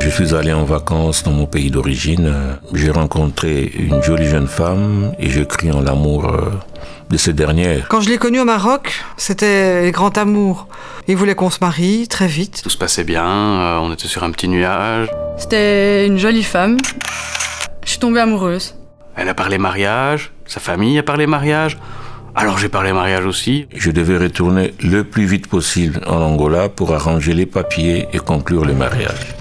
je suis allé en vacances dans mon pays d'origine, j'ai rencontré une jolie jeune femme et j'ai cru en l'amour de cette dernière. Quand je l'ai connu au Maroc, c'était grand amour. Il voulait qu'on se marie très vite. Tout se passait bien, on était sur un petit nuage. C'était une jolie femme. Je suis tombée amoureuse. Elle a parlé mariage, sa famille a parlé mariage. Alors j'ai parlé mariage aussi. Je devais retourner le plus vite possible en Angola pour arranger les papiers et conclure le mariage.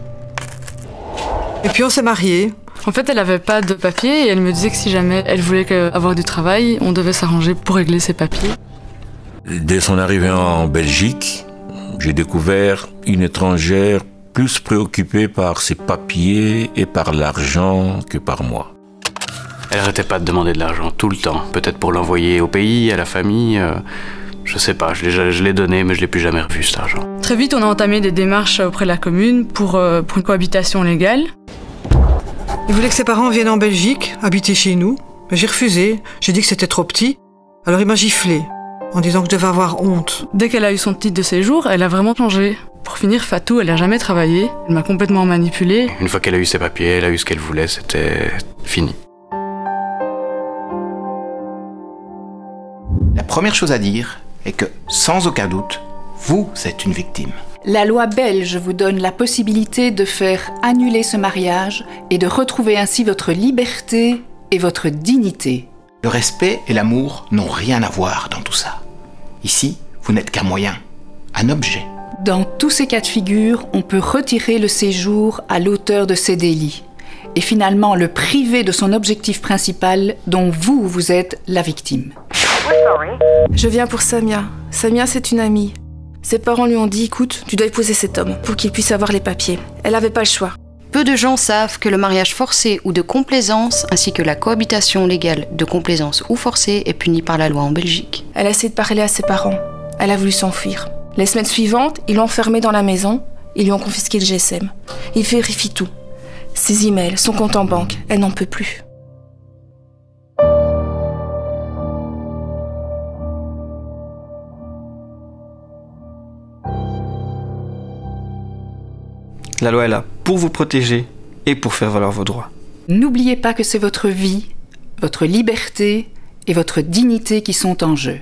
Et puis on s'est mariés. En fait, elle avait pas de papiers et elle me disait que si jamais elle voulait avoir du travail, on devait s'arranger pour régler ses papiers. Dès son arrivée en Belgique, j'ai découvert une étrangère plus préoccupée par ses papiers et par l'argent que par moi. Elle arrêtait pas de demander de l'argent tout le temps. Peut-être pour l'envoyer au pays, à la famille. Je sais pas, je l'ai donné, mais je l'ai plus jamais revu cet argent. Très vite, on a entamé des démarches auprès de la commune pour une cohabitation légale. Il voulait que ses parents viennent en Belgique, habiter chez nous. Mais j'ai refusé, j'ai dit que c'était trop petit. Alors il m'a giflé, en disant que je devais avoir honte. Dès qu'elle a eu son titre de séjour, elle a vraiment changé. Pour finir, Fatou, elle n'a jamais travaillé. Elle m'a complètement manipulée. Une fois qu'elle a eu ses papiers, elle a eu ce qu'elle voulait, c'était fini. La première chose à dire est que, sans aucun doute, vous êtes une victime. La loi belge vous donne la possibilité de faire annuler ce mariage et de retrouver ainsi votre liberté et votre dignité. Le respect et l'amour n'ont rien à voir dans tout ça. Ici, vous n'êtes qu'un moyen, un objet. Dans tous ces cas de figure, on peut retirer le séjour à l'auteur de ces délits et finalement le priver de son objectif principal dont vous êtes la victime. Je viens pour Samia. Samia, c'est une amie. Ses parents lui ont dit, écoute, tu dois épouser cet homme pour qu'il puisse avoir les papiers. Elle n'avait pas le choix. Peu de gens savent que le mariage forcé ou de complaisance, ainsi que la cohabitation légale de complaisance ou forcée, est punie par la loi en Belgique. Elle a essayé de parler à ses parents. Elle a voulu s'enfuir. Les semaines suivantes, ils l'ont enfermée dans la maison. Ils lui ont confisqué le GSM. Ils vérifient tout. Ses emails, son compte en banque. Elle n'en peut plus. La loi est là pour vous protéger et pour faire valoir vos droits. N'oubliez pas que c'est votre vie, votre liberté et votre dignité qui sont en jeu.